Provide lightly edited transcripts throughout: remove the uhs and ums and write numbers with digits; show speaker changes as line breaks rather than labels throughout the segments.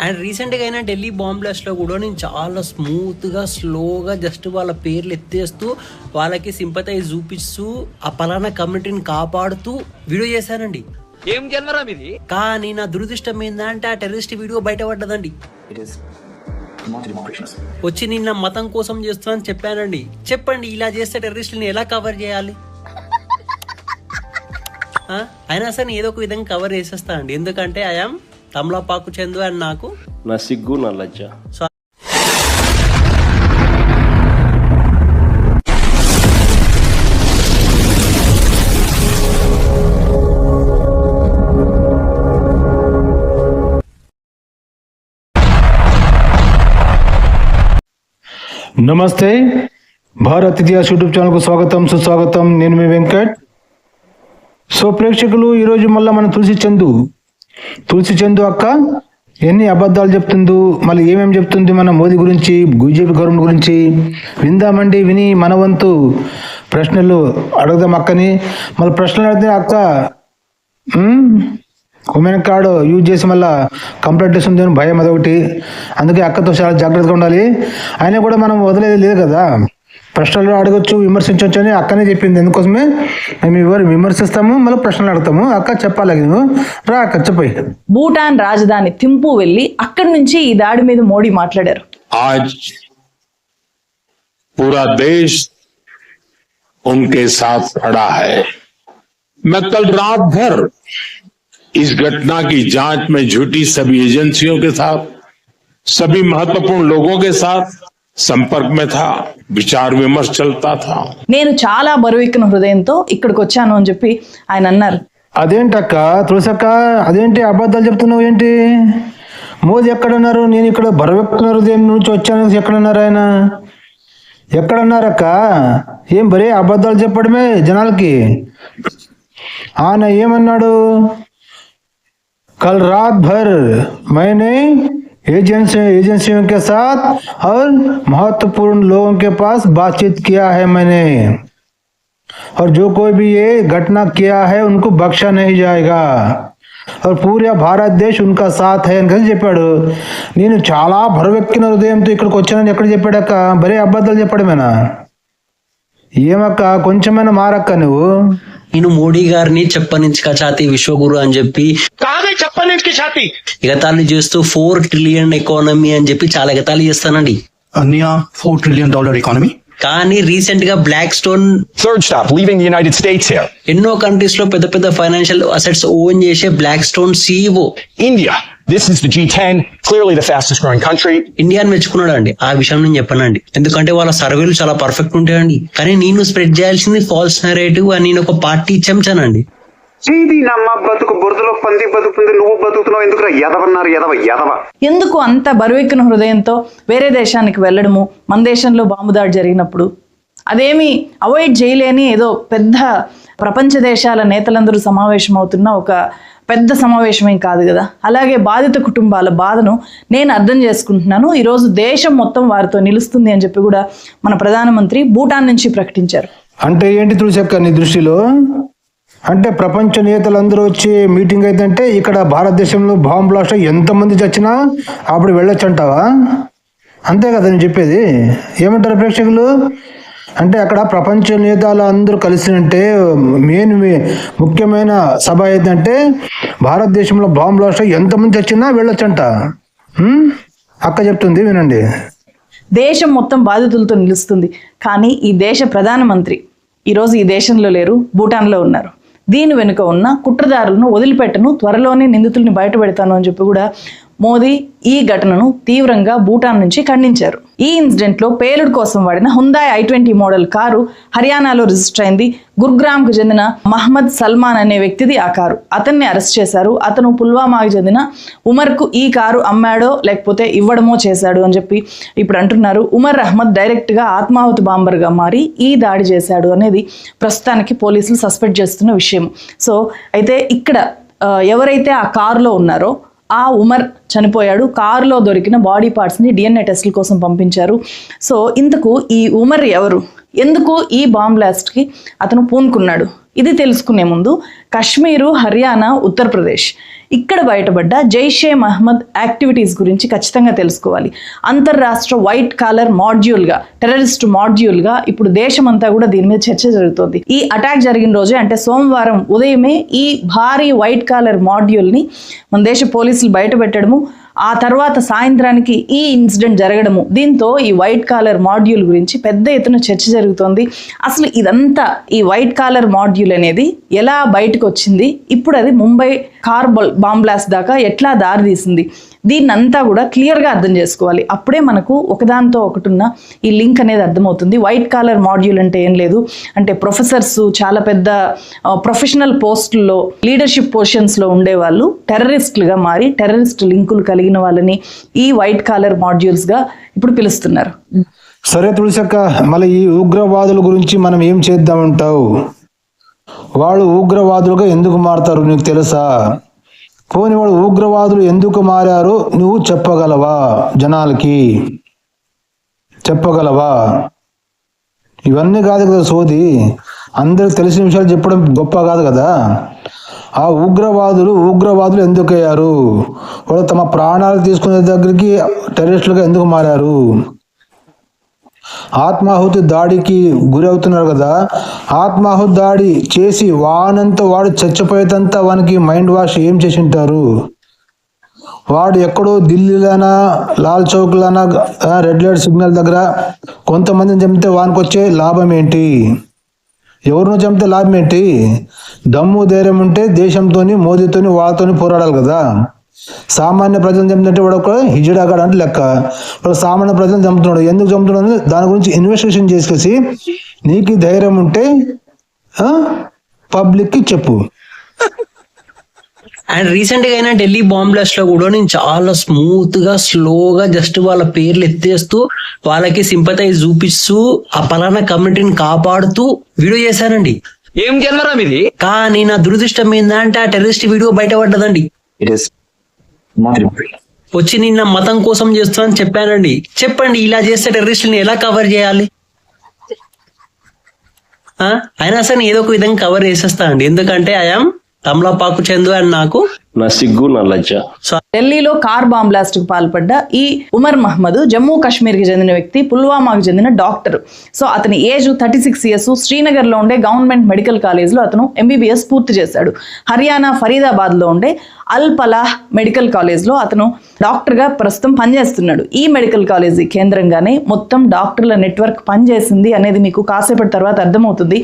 And రీసెంట్గా అయినా Delhi bomb బ్లాస్ట్లో కూడా నేను చాలా స్మూత్గా స్లోగా జస్ట్ వాళ్ళ పేర్లు ఎత్తేస్తూ వాళ్ళకి సింపతైజ్ చూపిస్తూ ఆ పలానా కమ్యూనిటీని కాపాడుతూ వీడియో చేశానండి.
ఏం జన్మరా ఇది?
కానీ నా దురదృష్టం ఏంటంటే ఆ టెర్రరిస్ట్ వీడియో బయటపడ్డదండి. వచ్చి నిన్న మతం కోసం చేస్తున్నాను చెప్పానండి. చెప్పండి, ఇలా చేస్తే టెర్రరిస్టుని ఎలా కవర్ చేయాలి? అయినా సరే ఏదో ఒక విధంగా కవర్ చేసేస్తా అండి. ఎందుకంటే ఐఎమ్ తమలపాకు చందు అండ్ నాకు
నా సిగ్గు నా లజ్జ.
నమస్తే, భారత్ ఇతిహాస్ యూట్యూబ్ ఛానల్కు స్వాగతం సుస్వాగతం. నేను మీ వెంకట్. సో ప్రేక్షకులు, ఈరోజు మళ్ళీ మన తులసి చందు అక్క ఎన్ని అబద్ధాలు చెప్తుందో, మళ్ళీ ఏమేమి చెప్తుంది మన మోదీ గురించి, బీజేపీ గవర్నమెంట్ గురించి విందామండి. విని మన వంతు ప్రశ్నలు అడుగుదాం అక్కని. మళ్ళీ ప్రశ్నలు అడిగితే అక్క ఉమెన్ కార్డు యూజ్ చేసి మళ్ళీ కంప్లైంట్ ఇస్తుంది అని భయం అదొకటి. అందుకే అక్కతో చాలా జాగ్రత్తగా ఉండాలి. అయినా కూడా మనం వదిలేది లేదు కదా, ప్రశ్నలు అడగొచ్చు, విమర్శించవచ్చు అని అక్కనే చెప్పింది. అందుకోసమే మేము ఎవరు విమర్శిస్తాము, మళ్ళీ ప్రశ్నలు అడుగుతాము. అక్క చెప్పాలి, నువ్వు రా అక్క చెప్పి.
భూటాన్ రాజధాని థింపూ వెళ్ళి అక్కడి నుంచి ఈ దాడి మీద మోడీ మాట్లాడారు.
आज पूरा देश उनके साथ खड़ा है. मैं कल रात भर इस घटना की जांच में जुटी सभी एजेंसियों के साथ, सभी महत्वपूर्ण लोगों के साथ संपर्क में था, विचार विमर्श चलता था.
నేను చాలా బరువెక్కిన హృదయంతో ఇక్కడికి వచ్చాను అని చెప్పి ఆయన అన్నారు.
అదేంటక్క తులసక్క, అదేంటి అబద్ధాలు చెప్తున్నావు ఏంటి? మోదీ ఎక్కడున్నారు? నేను ఇక్కడ బరువెక్కిన హృదయం నుంచి వచ్చాను. ఎక్కడున్నారు ఆయన? ఎక్కడున్నారక్క? ఏం బరే అబద్ధాలు చెప్పడమే జనాలకి. ఆయన ఏమన్నాడు? कल रात भर मैंने एजेंसियों के साथ और महत्वपूर्ण लोगों के पास बातचीत किया है मैंने, और जो कोई भी ये घटना किया है उनको बख्शा नहीं जाएगा, और पूरा भारत देश उनका साथ है అని చెప్పాడు. నేను చాలా బరువెక్కిన హృదయంతో ఇక్కడికి వచ్చానని ఎక్కడ చెప్పాడక్క? బరే అబద్ధాలు చెప్పడమేనా? ఏమక్క, కొంచెమైనా మారక్క నువ్వు.
నేను మోడీ గారిని చెప్పనించుక ఛాతి విశ్వగురు అని చెప్పి ఎగతాళి చేస్తూ 4 ట్రిలియన్ ఎకానమీ అని చెప్పి చాలా ఎగతాళి చేస్తానండి.
$4 trillion economy.
కానీ రీసెంట్ గా Blackstone
Third stop, leaving the United States here.
ఎన్నో కంట్రీస్ లో పెద్ద పెద్ద ఫైనాన్షియల్ అసెట్స్ ఓన్ చేసే Blackstone CEO
India. This is the G10, clearly the fastest growing country.
ఇండియాని మెచ్చుకున్నాడు అండి. ఆ విషయం నేను చెప్పానండి, ఎందుకంటే వాళ్ళ సర్వేలు చాలా పర్ఫెక్ట్ ఉంటాయండి. కానీ నేను స్ప్రెడ్ చేయాల్సింది ఫాల్స్ నరేటివ్ అని నేను ఒక పార్టీ చెంచానండి.
నమ్మ బతుకు బురదలో పంది బతుకుతుంది, నువ్వు బతుకుతున్నావు ఎందుకు ఎదవన్నారు? ఎదవ
ఎందుకు అంత బరువెక్కిన హృదయంతో వేరే దేశానికి వెళ్ళడము? మన దేశంలో బాంబు దాడి జరిగినప్పుడు అదేమి అవాయిడ్ చేయలేని ఏదో పెద్ద ప్రపంచ దేశాల నేతలందరూ సమావేశం అవుతున్న ఒక పెద్ద సమావేశమేం కాదు కదా. అలాగే బాధిత కుటుంబాల బాధను నేను అర్థం చేసుకుంటున్నాను. ఈరోజు దేశం మొత్తం వారితో నిలుస్తుంది అని చెప్పి కూడా మన ప్రధానమంత్రి భూటాన్ నుంచి ప్రకటించారు.
అంటే ఏంటి తులసక్క నీ దృష్టిలో? అంటే ప్రపంచ నేతలందరూ వచ్చి మీటింగ్ అయితే ఇక్కడ భారతదేశంలో బాంబ్ బ్లాస్ట్ ఎంతమంది చచ్చినా అప్పుడు వెళ్ళొచ్చు అంటావా? అంతే కదా నేను చెప్పేది. ఏమంటారు ప్రేక్షకులు? అంటే అక్కడ ప్రపంచ నేతలు అందరూ కలిసినంటే ముఖ్యమైన సభ ఏంటంటే భారతదేశంలో బాంబ్ బ్లాస్ట్ ఎంతమంది చచ్చినా వెళ్ళొచ్చంట. అక్క చెప్తుంది, వినండి.
దేశం మొత్తం బాధితులతో నిలుస్తుంది, కానీ ఈ దేశ ప్రధానమంత్రి ఈరోజు ఈ దేశంలో లేరు, భూటాన్లో ఉన్నారు. దీని వెనుక ఉన్న కుట్రదారులను వదిలిపెట్టను, త్వరలోనే నిందితుల్ని బయటపెడతాను అని చెప్పి కూడా మోదీ ఈ ఘటనను తీవ్రంగా భూటాన్ నుంచి ఖండించారు. ఈ ఇన్సిడెంట్లో పేలుడు కోసం వాడిన హుందాయ్ i20 మోడల్ కారు హర్యానాలో రిజిస్టర్ అయింది. గుర్గ్రామ్కు చెందిన మహమ్మద్ సల్మాన్ అనే వ్యక్తిది ఆ కారు. అతన్ని అరెస్ట్ చేశారు. అతను పుల్వామాకి చెందిన ఉమర్కు ఈ కారు అమ్మాడో లేకపోతే ఇవ్వడమో చేశాడు అని చెప్పి ఇప్పుడు అంటున్నారు. ఉమర్ అహ్మద్ డైరెక్ట్గా ఆత్మాహుతి బాంబర్గా మారి ఈ దాడి చేశాడు అనేది ప్రస్తుతానికి పోలీసులు సస్పెక్ట్ చేస్తున్న విషయం. సో అయితే ఇక్కడ ఎవరైతే ఆ కారులో ఉన్నారో ఆ ఉమర్ చనిపోయాడు. కారులో దొరికిన బాడీ పార్ట్స్ని DNA టెస్టుల కోసం పంపించారు. సో ఇంతకు ఈ ఉమర్ ఎవరు? ఎందుకు ఈ బాంబ్ బ్లాస్ట్కి అతను పూనుకున్నాడు? ఇది తెలుసుకునే ముందు కాశ్మీరు, హర్యానా, ఉత్తరప్రదేశ్ ఇక్కడ బయటపడ్డ జైషే మహమ్మద్ యాక్టివిటీస్ గురించి ఖచ్చితంగా తెలుసుకోవాలి. అంతర్రాష్ట్ర వైట్ కాలర్ మాడ్యూల్గా, టెర్రరిస్ట్ మాడ్యూల్గా ఇప్పుడు దేశమంతా కూడా దీని మీద చర్చ జరుగుతోంది. ఈ అటాక్ జరిగిన రోజే అంటే సోమవారం ఉదయమే ఈ భారీ వైట్ కాలర్ మాడ్యూల్ని మన దేశ పోలీసులు బయటపెట్టడము, ఆ తర్వాత సాయంత్రానికి ఈ ఇన్సిడెంట్ జరగడము, దీంతో ఈ వైట్ కాలర్ మాడ్యూల్ గురించి పెద్ద ఎత్తున చర్చ జరుగుతోంది. అసలు ఇదంతా ఈ వైట్ కాలర్ మాడ్యూల్ అనేది ఎలా బయటకు వచ్చింది, ఇప్పుడు అది ముంబై కార్ బాంబ్ బ్లాస్ట్ దాకా ఎట్లా దారి తీసింది, దీన్నంతా కూడా క్లియర్గా అర్థం చేసుకోవాలి. అప్పుడే మనకు ఒకదానితో ఒకటున్న ఈ లింక్ అనేది అర్థమవుతుంది. వైట్ కాలర్ మాడ్యూల్ అంటే ఏం లేదు, అంటే ప్రొఫెసర్స్, చాలా పెద్ద ప్రొఫెషనల్ పోస్టుల్లో లీడర్షిప్ పొజిషన్స్లో ఉండేవాళ్ళు టెర్రరిస్టులుగా మారి టెర్రరిస్ట్ లింకులు కలిగిన వాళ్ళని ఈ వైట్ కాలర్ మాడ్యూల్స్గా ఇప్పుడు పిలుస్తున్నారు.
సరే తులసక్క, మళ్ళీ ఈ ఉగ్రవాదుల గురించి మనం ఏం చేద్దామంటావు? వాళ్ళు ఉగ్రవాదులుగా ఎందుకు మారుతారు నీకు తెలుసా? పోని వాళ్ళు ఉగ్రవాదులు ఎందుకు మారారు నువ్వు చెప్పగలవా? జనాలకి చెప్పగలవా? ఇవన్నీ కాదు కదా సోది, అందరికి తెలిసిన విషయాలు చెప్పడం గొప్ప కాదు కదా. ఆ ఉగ్రవాదులు ఎందుకు అయ్యారు? వాళ్ళు తమ ప్రాణాలు తీసుకునే దగ్గరికి టెర్రరిస్టులుగా ఎందుకు మారారు? ఆత్మాహుతి దాడికి గురవుతున్నారు కదా, ఆత్మాహుతి దాడి చేసి వానంతా వాడు చచ్చిపోయేదంతా వానికి మైండ్ వాష్ ఏం చేసి ఉంటారు? వాడు ఎక్కడో ఢిల్లీలోనా, లాల్ చౌక్లోనా, రెడ్ లైట్ సిగ్నల్ దగ్గర కొంతమందిని చంపితే వానికి వచ్చే లాభం ఏంటి? ఎవరినో చంపితే లాభం ఏంటి? దమ్ము ధైర్యం ఉంటే దేశంతోని, మోదీతోని, వాళ్ళతోని పోరాడాలి కదా. సామాన్య ప్రజలను చంపుతుంటే వాడు ఒక హిజడాగాడు అంటే లెక్క. వాడు సామాన్య ప్రజలను చంపుతున్నాడు, ఎందుకు చంపుతున్నాడు దాని గురించి ఇన్వెస్టిగేషన్ చేసుకొచ్చి నీకు ధైర్యం ఉంటే పబ్లిక్కి చెప్పు.
అండ్ రీసెంట్గా అయినా ఢిల్లీ బాంబ్ బ్లాస్ట్ లో కూడా నేను చాలా స్మూత్ గా స్లోగా జస్ట్ వాళ్ళ పేర్లు ఎత్తేస్తూ వాళ్ళకి సింపతైజ్ చూపిస్తూ ఆ పలానా కమ్యూనిటీని కాపాడుతూ వీడియో చేశానండి.
ఏం జన్మరా మీది?
కానీ నా దురదృష్టం ఏంటంటే ఆ టెర్రరిస్ట్ వీడియో బయటపడ్డదండి. వచ్చి నిన్న మతం కోసం చేస్తున్నాను చెప్పానండి. చెప్పండి, ఇలా చేస్తే టెర్రరిస్టుని ఎలా కవర్ చేయాలి? అయినా సరే ఏదో ఒక విధంగా కవర్ చేసేస్తా అండి, ఎందుకంటే ఐఎమ్ తమలపాకు చందు అండ్ నాకు
నా సిగ్గు నా లజ్జ.
ఢిల్లీలో కార్ బాంబ్ బ్లాస్ట్ కు పాల్పడ్డ ఈ ఉమర్ మహమ్మద్ జమ్మూ కాశ్మీర్ కి చెందిన వ్యక్తి, పుల్వామాకు చెందిన డాక్టర్. సో అతని ఏజ్ 36 ఇయర్స్. శ్రీనగర్ లో ఉండే గవర్నమెంట్ మెడికల్ కాలేజ్ లో అతను MBBS పూర్తి చేశాడు. హర్యానా ఫరీదాబాద్ లో ఉండే అల్ పలాహ్ మెడికల్ కాలేజ్ లో అతను డాక్టర్ గా ప్రస్తుతం పనిచేస్తున్నాడు. ఈ మెడికల్ కాలేజీ కేంద్రంగానే మొత్తం డాక్టర్ల నెట్వర్క్ పనిచేసింది అనేది మీకు కాసేపటి తర్వాత అర్థమవుతుంది.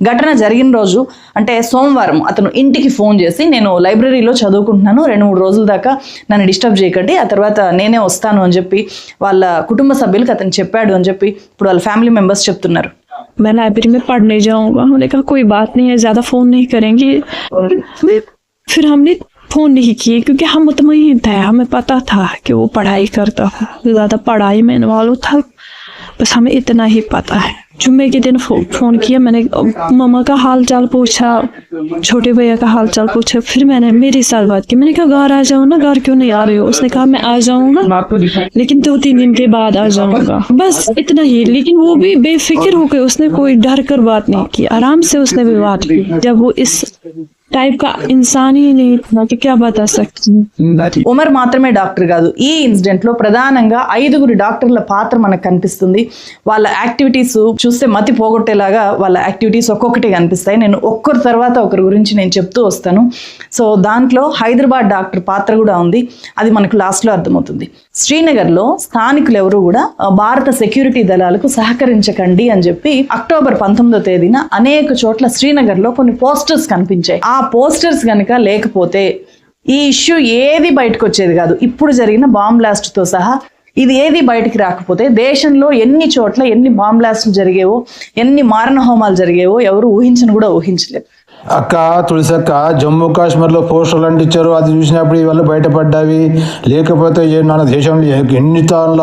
ఘటన జరిగిన రోజు అంటే సోమవారం అతను ఇంటికి ఫోన్ చేసి, నేను లైబ్రరీలో చదువుకుంటున్నాను, 2-3 రోజుల దాకా నన్ను డిస్టర్బ్ చేయకండి, ఆ తర్వాత నేనే వస్తాను అని చెప్పి వాళ్ళ కుటుంబ సభ్యులకు అతను చెప్పాడు అని చెప్పి ఇప్పుడు వాళ్ళ ఫ్యామిలీ మెంబర్స్ చెప్తున్నారు.
मैं लाइब्रेरी में पढ़ने जाऊंगा। उन्होंने कहा कोई बात नहीं है, ज्यादा फोन नहीं करेंगे। फिर हमने फोन नहीं किए क्योंकि हम मुतमईन थे, हमें पता था कि वो पढ़ाई करता था, ज्यादा पढ़ाई में इन्वॉल्व था, बस हमें इतना ही पता है। जुम्मे के दिन फोन किया, मैंने मामा का हाल चाल पूछा, छोटे भैया का हाल चाल पूछा, फिर मैंने मेरे साथ बात की। मैंने कहा घर आ जाओ ना, घर क्यों नहीं आ रहे हो? उसने कहा मैं आ जाऊंगा लेकिन 2-3 दिन के बाद आ जाऊंगा, बस इतना ही। लेकिन वो भी बेफिक्र हो गए, उसने कोई डर कर बात नहीं की, आराम से उसने भी बात की। जब वो इस टाइप का इंसान ही नहीं था कि क्या बता सकती।
ఉమర్ మాత్రమే డాక్టర్ కాదు, ఈ ఇన్సిడెంట్ లో ప్రధానంగా 5 డాక్టర్ల పాత్ర మనకు కనిపిస్తుంది. వాళ్ళ యాక్టివిటీస్ చూస్తే మతి పోగొట్టేలాగా వాళ్ళ యాక్టివిటీస్ ఒక్కొక్కటి కనిపిస్తాయి. నేను ఒక్కరి తర్వాత ఒకరి గురించి నేను చెప్తూ వస్తాను. సో దాంట్లో హైదరాబాద్ డాక్టర్ పాత్ర కూడా ఉంది, అది మనకు లాస్ట్ లో అర్థమవుతుంది. శ్రీనగర్ లో స్థానికులు ఎవరు కూడా భారత సెక్యూరిటీ దళాలకు సహకరించకండి అని చెప్పి అక్టోబర్ 19వ తేదీన అనేక చోట్ల శ్రీనగర్ లో కొన్ని పోస్టర్స్ కనిపించాయి. ఆ పోస్టర్స్ కనుక లేకపోతే ఈ ఇష్యూ ఏది బయటకు వచ్చేది కాదు. ఇప్పుడు జరిగిన బాంబ్ బ్లాస్ట్ తో సహా ఇది ఏది బయటికి రాకపోతే దేశంలో ఎన్ని చోట్ల ఎన్ని బాంబ్ బ్లాస్ట్లు జరిగేవో, ఎన్ని మారణ హోమాలు జరిగేవో ఎవరు ఊహించను కూడా ఊహించలేదు.
అక్క తులసక్క, జమ్మూ కాశ్మీర్లో పోస్టర్లు అంటించారు, అది చూసినప్పుడు ఇవన్నీ బయటపడ్డావి. లేకపోతే మన దేశంలో ఎన్ని తాళ్ళ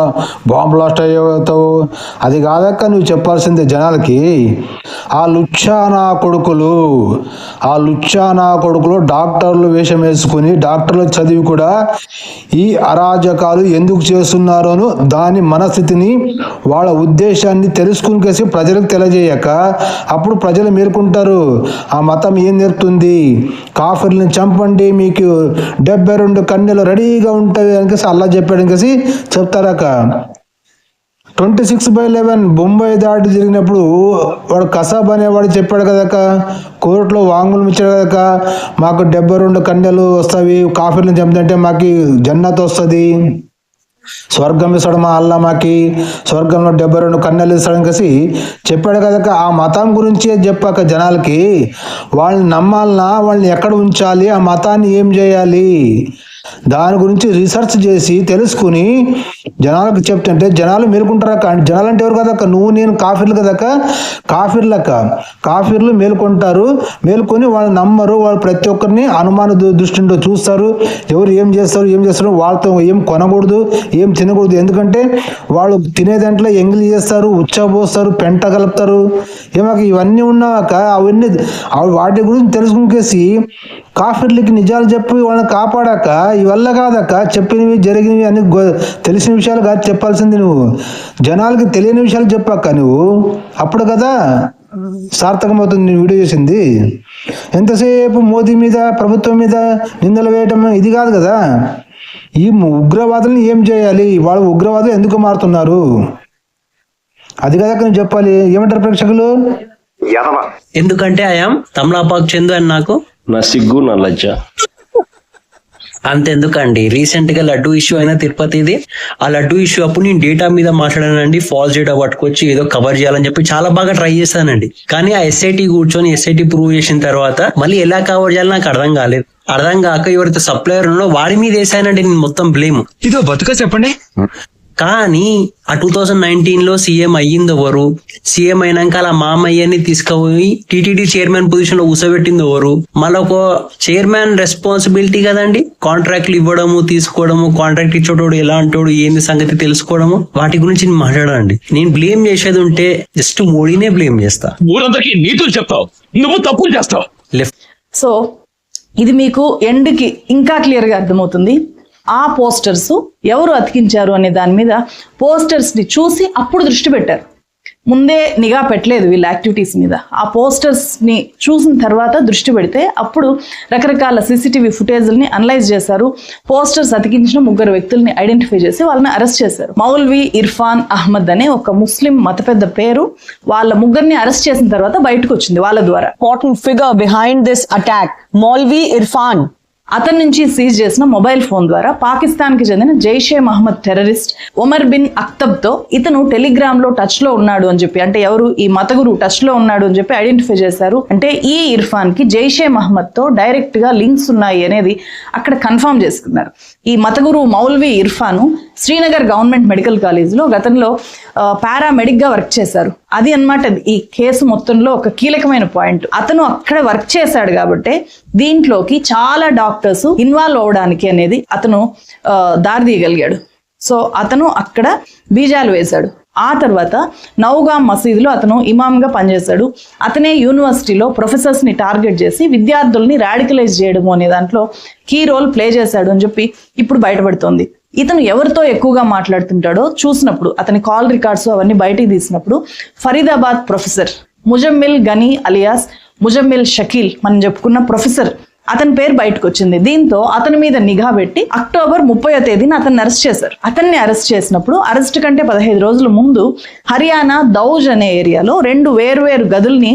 బాంబ్ బ్లాస్ట్ అయ్యేతావు. అది కాదక్క నువ్వు చెప్పాల్సిందే జనాలకి. ఆ లుచ్చా నా కొడుకులు డాక్టర్లు వేషం వేసుకుని డాక్టర్లు చదివి కూడా ఈ అరాజకాలు ఎందుకు చేస్తున్నారోను దాని మనస్థితిని, వాళ్ళ ఉద్దేశాన్ని తెలుసుకుని ప్రజలకు తెలియజేయక అప్పుడు ప్రజలు మేలుకుంటారు. ఆ మతం మతం ఏం నేర్పుతుంది? కాఫర్లను చంపండి, మీకు 72 కన్యలు రెడీగా ఉంటాయి అనేసి అల్లా చెప్పాడు అనేసి చెప్తారక. 26/11 బొంబాయి దాడి జరిగినప్పుడు వాడు కసాబ్ అనేవాడు చెప్పాడు కదక, కోర్టులో వాంగ్మూలం ఇచ్చాడు కదక, మాకు 72 కన్యలు వస్తాయి, కాఫీలను చంపుతుంటే మాకు జన్నత్ వస్తుంది, స్వర్గం ఇస్తాడు మా అల్లా, మాకి స్వర్గంలో 72 కన్యలు ఇస్తాడని కలిసి చెప్పాడు కదక. ఆ మతం గురించి చెప్పాక జనాలకి వాళ్ళని నమ్మాలన్నా, వాళ్ళని ఎక్కడ ఉంచాలి, ఆ మతాన్ని ఏం చేయాలి, దాని గురించి రీసెర్చ్ చేసి తెలుసుకుని జనాలకు చెప్తుంటే జనాలు మేలుకుంటారక్క. జనాలు అంటే ఎవరు కదక్క, నువ్వు నేను కాఫీర్లు కదక్క, కాఫీర్లు మేలుకుంటారు. మేలుకొని వాళ్ళు నమ్మరు, వాళ్ళు ప్రతి ఒక్కరిని అనుమాన దృష్టితో చూస్తారు. ఎవరు ఏం చేస్తారు వాళ్ళతో ఏం కొనకూడదు, ఏం తినకూడదు. ఎందుకంటే వాళ్ళు తినే దాంట్లో ఎంగిలి చేస్తారు, ఉచ్చబోస్తారు, పెంట కలుపుతారు. ఏమాక ఇవన్నీ ఉన్నాక అవన్నీ వాటి గురించి తెలుసుకునేసి కాఫీర్లకి నిజాలు చెప్పి వాళ్ళని కాపాడాక ఇవల్ల కాదక్క, చెప్పినవి జరిగినవి అని తెలిసిన విషయాలు కాదు చెప్పాల్సింది. నువ్వు జనాలకి తెలియని విషయాలు చెప్పాక నువ్వు అప్పుడు కదా సార్థకమవుతుంది నేను వీడియో చేసింది. ఎంతసేపు మోదీ మీద, ప్రభుత్వం మీద నిందలు వేయటం ఇది కాదు కదా. ఈ ఉగ్రవాదులను ఏం చేయాలి, వాళ్ళు ఉగ్రవాదులు ఎందుకు మారుతున్నారు, అది కదా నేను చెప్పాలి. ఏమంటారు ప్రేక్షకులు?
ఎందుకంటే ఐఎమ్ తమలాపాకు చందు అని నాకు
నా సిగ్గు నా లజ్జ.
అంతెందుకండి, రీసెంట్ గా లడ్డు ఇష్యూ అయినా తిరుపతిది, ఆ లడ్డు ఇష్యూ అప్పుడు నేను డేటా మీద మాట్లాడానండి. ఫాల్స్ డేటా పట్టుకొచ్చి ఏదో కవర్ చేయాలని చెప్పి చాలా బాగా ట్రై చేశానండి. కానీ ఆ ఎస్ఐటి కూర్చొని ఎస్ఐటి ప్రూవ్ చేసిన తర్వాత మళ్ళీ ఎలా కవర్ చేయాలో నాకు అర్థం కాలేదు. అర్థం కాక ఎవరైతే సప్లయర్ ఉన్నో వాడి మీద వేసానండి నేను మొత్తం బ్లేమ్.
ఇదో బతుక చెప్పండి.
కానీ ఆ 2019 లో సీఎం అయ్యింది ఎవరు, సీఎం అయినాక అలా మామయ్యని తీసుకుపోయి టీటీడీ చైర్మన్ పొజిషన్ లో కూసబెట్టింది ఎవరు, మళ్ళీ ఒక చైర్మన్ రెస్పాన్సిబిలిటీ కదండి కాంట్రాక్ట్లు ఇవ్వడము, తీసుకోవడము, కాంట్రాక్ట్ ఇచ్చేటోడు ఎలా అంటాడు, ఏంది సంగతి తెలుసుకోవడము, వాటి గురించి నేను మాట్లాడండి. నేను బ్లేమ్ చేసేది ఉంటే జస్ట్ మోడీనే బ్లేమ్ చేస్తా.
ఊరందరికీ నీతులు చెప్తావు, నువ్వు తప్పులు చేస్తావు.
సో ఇది మీకు ఎండ్కి ఇంకా క్లియర్గా అర్థమవుతుంది. ఆ పోస్టర్స్ ఎవరు అతికించారు అనే దాని మీద పోస్టర్స్ని చూసి అప్పుడు దృష్టి పెట్టారు. ముందే నిఘా పెట్టలేదు వీళ్ళ యాక్టివిటీస్ మీద. ఆ పోస్టర్స్ని చూసిన తర్వాత దృష్టి పెడితే అప్పుడు రకరకాల సీసీటీవీ ఫుటేజ్ని అనలైజ్ చేశారు. పోస్టర్స్ అతికించిన 3 వ్యక్తుల్ని ఐడెంటిఫై చేసి వాళ్ళని అరెస్ట్ చేశారు. మౌల్వీ ఇర్ఫాన్ అహ్మద్ అనే ఒక ముస్లిం మత పెద్ద పేరు. వాళ్ళ 3 అరెస్ట్ చేసిన తర్వాత బయటకు వచ్చింది వాళ్ళ ద్వారా.
Important figure behind this attack, Maulvi Irfan.
అతని నుంచి సీజ్ చేసిన మొబైల్ ఫోన్ ద్వారా పాకిస్తాన్కి చెందిన జైషే మహమ్మద్ టెర్రరిస్ట్ ఒమర్ బిన్ అఖ్తబ్తో ఇతను టెలిగ్రామ్లో టచ్లో ఉన్నాడు అని చెప్పి, అంటే ఎవరు ఈ మతగురు టచ్లో ఉన్నాడు అని చెప్పి ఐడెంటిఫై చేశారు. అంటే ఈ ఇర్ఫాన్కి జైషే మహమ్మద్తో డైరెక్ట్గా లింక్స్ ఉన్నాయి అనేది అక్కడ కన్ఫర్మ్ చేసుకున్నారు. ఈ మతగురు మౌల్వీ ఇర్ఫాను శ్రీనగర్ గవర్నమెంట్ మెడికల్ కాలేజ్లో గతంలో పారామెడిక్గా వర్క్ చేశారు. అది అన్నమాట ఈ కేసు మొత్తంలో ఒక కీలకమైన పాయింట్. అతను అక్కడ వర్క్ చేశాడు కాబట్టి దీంట్లోకి చాలా డాక్టర్స్ ఇన్వాల్వ్ అవడానికి అనేది అతను దారి తీయగలిగాడు. సో అతను అక్కడ బీజాలు వేశాడు. ఆ తర్వాత నౌగాం మసీదులో అతను ఇమామ్గా పనిచేశాడు. అతనే యూనివర్సిటీలో ప్రొఫెసర్స్ని టార్గెట్ చేసి విద్యార్థుల్ని రాడికలైజ్ చేయడము అనే దాంట్లో కీ రోల్ ప్లే చేశాడు అని చెప్పి ఇప్పుడు బయటపడుతోంది. ఇతను ఎవరితో ఎక్కువగా మాట్లాడుతుంటాడో చూసినప్పుడు అతని కాల్ రికార్డ్స్ అవన్నీ బయటికి తీసినప్పుడు ఫరీదాబాద్ ప్రొఫెసర్ ముజమ్మిల్ గనీ అలియాస్ ముజమ్మిల్ షకీల్ మనం చెప్పుకున్న ప్రొఫెసర్ అతని పేరు బయటకు వచ్చింది. దీంతో అతని మీద నిఘా పెట్టి అక్టోబర్ 30వ తేదీన అతన్ని అరెస్ట్ చేశారు. అతన్ని అరెస్ట్ చేసినప్పుడు అరెస్ట్ కంటే 15 రోజుల ముందు హర్యానా దౌజ్ అనే ఏరియాలో 2 వేర్వేరు గదుల్ని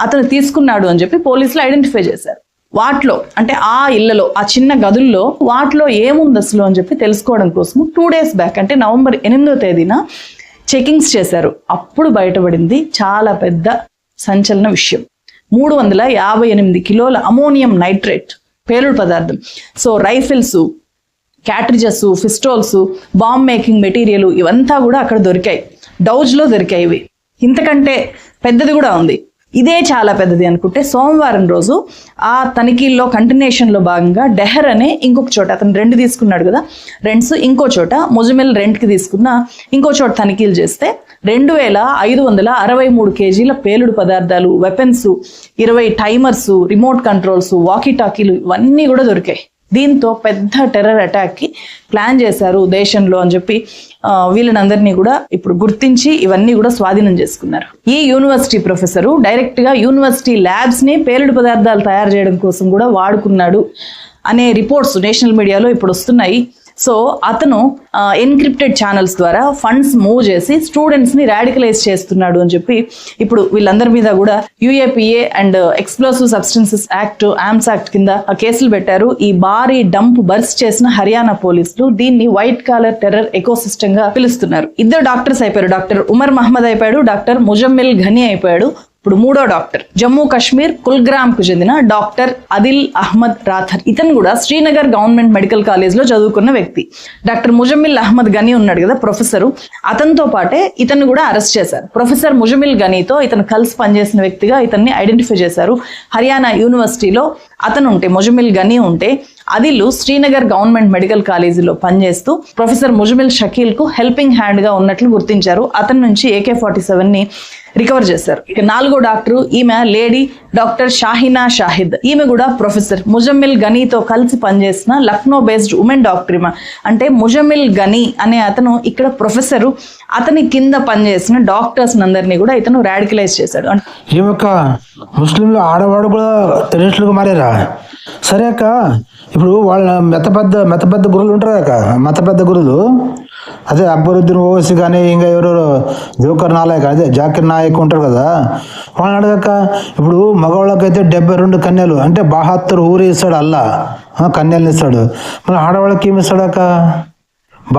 అతను తీసుకున్నాడు అని చెప్పి పోలీసులు ఐడెంటిఫై చేశారు. వాటిలో అంటే ఆ ఇళ్లలో ఆ చిన్న గదుల్లో వాటిలో ఏముంది అసలు అని చెప్పి తెలుసుకోవడం కోసం 2 days బ్యాక్ అంటే నవంబర్ 8వ తేదీన చెకింగ్స్ చేశారు. అప్పుడు బయటపడింది చాలా పెద్ద సంచలన విషయం. 358 కిలోల అమోనియం నైట్రేట్ పేలుడు పదార్థం. So rifles, cartridges, pistols, bomb making material ఇవంతా కూడా అక్కడ దొరికాయి. డౌజ్లో దొరికాయి. ఇవి ఇంతకంటే పెద్దది కూడా ఉంది. ఇదే చాలా పెద్దది అనుకుంటే సోమవారం రోజు ఆ తనిఖీల్లో కంటిన్యూషన్లో భాగంగా డెహర్ అనే ఇంకొక చోట అతను 2 తీసుకున్నాడు కదా, రెంట్స్ ఇంకో చోట ముజమిల్ రెంట్కి తీసుకున్న ఇంకో చోట తనిఖీలు చేస్తే 2563 కేజీల పేలుడు పదార్థాలు, weapons, 20 timers, remote controls, walkie టాకీలు ఇవన్నీ కూడా దొరికాయి. దీంతో పెద్ద టెర్రర్ అటాక్ కి ప్లాన్ చేశారు దేశంలో అని చెప్పి వీళ్ళనందరినీ కూడా ఇప్పుడు గుర్తించి ఇవన్నీ కూడా స్వాధీనం చేసుకున్నారు. ఈ యూనివర్సిటీ ప్రొఫెసరు డైరెక్ట్ గా యూనివర్సిటీ ల్యాబ్స్ ని పేలుడు పదార్థాలు తయారు చేయడం కోసం కూడా వాడుకున్నాడు అనే రిపోర్ట్స్ నేషనల్ మీడియాలో ఇప్పుడు వస్తున్నాయి. సో అతను ఎన్క్రిప్టెడ్ ఛానల్స్ ద్వారా ఫండ్స్ మూవ్ చేసి స్టూడెంట్స్ ని రాడికలైజ్ చేస్తున్నాడు అని చెప్పి ఇప్పుడు వీళ్ళందరి మీద కూడా UAPA and explosive substances act, alms act కింద కేసులు పెట్టారు. ఈ భారీ డంప్ బర్స్ట్ చేసిన హర్యానా పోలీసులు దీన్ని వైట్ కాలర్ టెర్రర్ ఎకోసిస్టమ్ గా పిలుస్తున్నారు. ఇద్దరు డాక్టర్స్ అయిపోయారు. డాక్టర్ ఉమర్ మహమ్మద్ అయిపోయాడు, డాక్టర్ ముజమ్మిల్ ఘనీ అయిపోయాడు. ఇప్పుడు మూడో డాక్టర్ జమ్మూ కాశ్మీర్ కుల్గ్రామ్ కు చెందిన డాక్టర్ అదిల్ అహ్మద్ రాథర్. ఇతను కూడా శ్రీనగర్ గవర్నమెంట్ మెడికల్ కాలేజ్ లో చదువుకున్న వ్యక్తి. డాక్టర్ ముజమ్మిల్ అహ్మద్ గనీ ఉన్నాడు కదా ప్రొఫెసర్, అతనితో పాటే ఇతను కూడా అరెస్ట్ చేశారు. ప్రొఫెసర్ ముజమ్మిల్ గనీతో ఇతను కలిసి పనిచేసిన వ్యక్తిగా ఇతన్ని ఐడెంటిఫై చేశారు. హర్యానా యూనివర్సిటీలో అతను ఉంటే, ముజమ్మిల్ గనీ ఉంటే, అదిల్ శ్రీనగర్ గవర్నమెంట్ మెడికల్ కాలేజీలో పనిచేస్తూ ప్రొఫెసర్ ముజమిల్ షకీల్ కు హెల్పింగ్ హ్యాండ్ గా ఉన్నట్లు గుర్తించారు. అతని నుంచి AK-47 ని రికవర్ చేశారు. ఇక నాలుగో డాక్టర్ ఈమె లేడీ డాక్టర్ షాహినా షాహిద్. ఈమె కూడా ప్రొఫెసర్ ముజమ్మిల్ గనీతో కలిసి పనిచేసిన లక్నో బేస్డ్ ఉమెన్ డాక్టర్. ఈమె అంటే ముజమ్మిల్ గనీ అనే అతను ఇక్కడ ప్రొఫెసరు, అతని కింద పనిచేసిన డాక్టర్స్ అందరినీ కూడా ఇతను రాడికలైజ్ చేశాడు.
ఈ యొక్క ముస్లింలు ఆడవాడు కూడా టెర్రరిస్టులుగా మారారా? సరే అక్క, ఇప్పుడు వాళ్ళ మెత పెద్ద గురువులు ఉంటారు అక్క, మత పెద్ద గురువులు, అదే అక్బరుద్దీన్ ఓవైసీ కానీ ఇంకా ఎవరెవరు జోకర్ నాయక్, అదే జాకిర్ నాయక్ ఉంటారు కదా, వాళ్ళని అడగక్క. ఇప్పుడు మగవాళ్ళకైతే 72 కన్యలు అంటే 72 ఊరి ఇస్తాడు అల్లా, కన్యలను ఇస్తాడు. మరి ఆడవాళ్ళకి ఏమి ఇస్తాడు అక్క?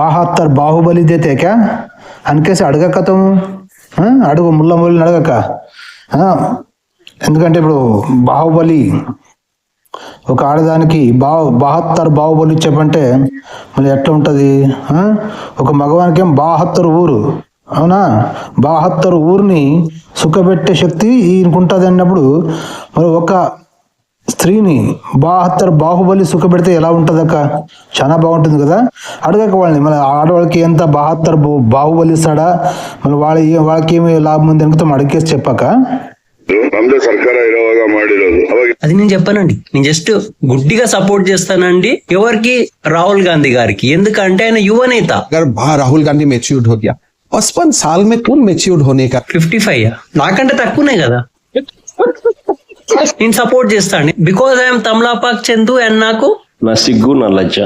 72 బాహుబలి దేతే క్యా అనికేసి అడగక్క తము, అడుగు ముళ్ళ ముళ్ళని అడగక్క. ఎందుకంటే ఇప్పుడు బాహుబలి ఒక ఆడదానికి 72 బాహుబలి చెప్పంటే మళ్ళీ ఎట్లా ఉంటుంది? ఒక మగవానికి ఏం 72 ఊరు, అవునా? 72 ఊరిని సుఖపెట్టే శక్తి ఈయనకుంటుంది అన్నప్పుడు మరి ఒక స్త్రీని 72 బాహుబలి సుఖపెడితే ఎలా ఉంటుంది అక్క? చాలా బాగుంటుంది కదా. అడగక వాళ్ళని, మళ్ళీ ఆడవాళ్ళకి ఎంత 72 బాహుబలి ఇస్తాడా, మళ్ళీ వాళ్ళకి ఏమి లాభం ఉంది అనుకుంటాం అడిగేసి చెప్పాక
అది నేను చెప్పానండి. నేను జస్ట్ గుడ్డిగా సపోర్ట్ చేస్తానండి ఎవరికి, రాహుల్ గాంధీ గారికి. ఎందుకంటే ఆయన యువనేత.
రాహుల్ గాంధీ మెచ్యూర్డ్ हो गया 55 साल में कौन మెచ్యూర్డ్ होने का?
55 నాకంటే తక్కువనే కదా. నేను సపోర్ట్ చేస్తాను బికాజ్ ఐఎమ్ తమలాపాక్ చందు అండ్ నాకు
నా సిగ్గు నా లజ్జ.